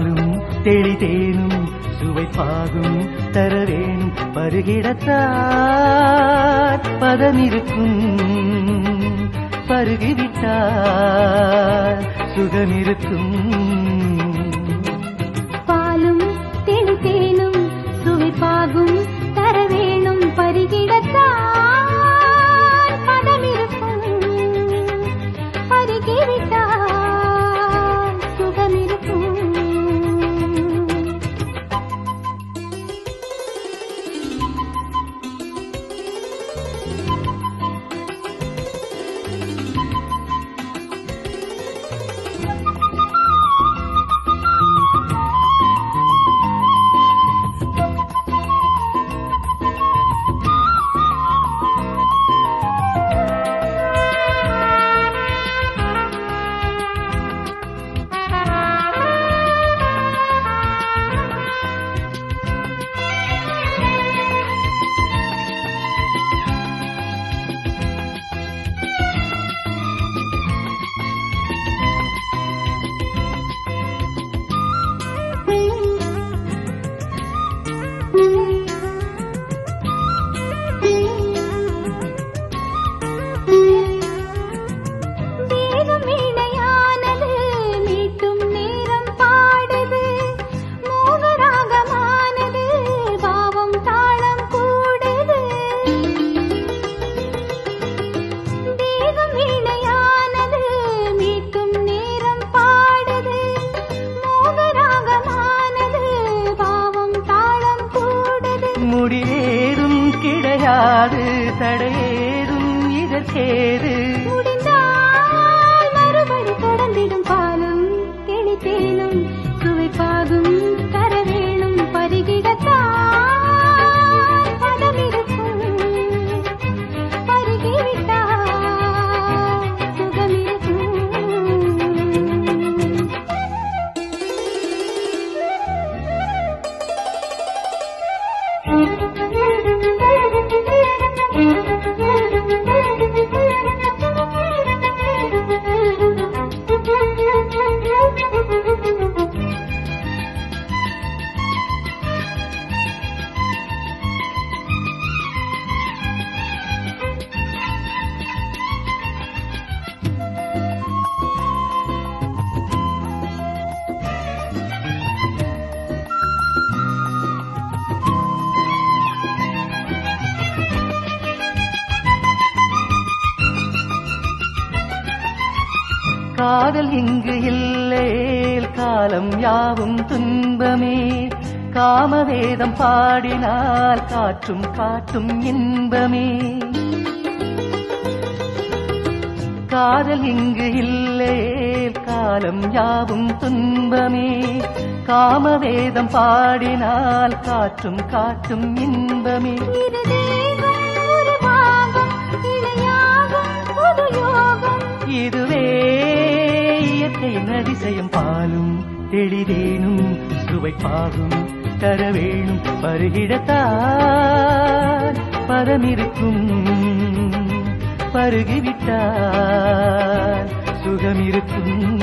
பாலும் தெளிதேனும் சுவைப்பாகும் தரவேணும் பருகிடத்தார் பதமிருக்கும் பருகிவிட்டார் சுகமிருக்கும் பாலும் தெளிதேனும் சுவைப்பாகும் தரவேணும் பருகிடத்தார் பதமிருக்கும் பருகிவிட்டார் சுகமிருக்கும் முடியேதும் கிடையாது தடையேதும் இதற்கேது முடிந்தால் மறுபடி தொடர்ந்திடும் பாலும் தெளிதேனும் சுவைப்பாகும் தரவேணும் பருகிடத்தார் பதமிருக்கும் பருகிவிட்டார் சுகமிருக்கும் காதல் இங்கு இல்லேல் காலம் யாவும் துன்பமே காமவேதம் பாடினால் காற்றும் காற்றும் இன்பமே காதல் இங்கு இல்லேல் காலம் யாவும் துன்பமே காமவேதம் பாடினால் காற்றும் காற்றும் இன்பமே இதுவே இயற்கையின் அதிசயம் பாலும் தெளிதேனும் சுவைப்பாகும் தரவேணும் பருகிடத்தார் பதமிருக்கும் பருகிவிட்டார் சுகமிருக்கும்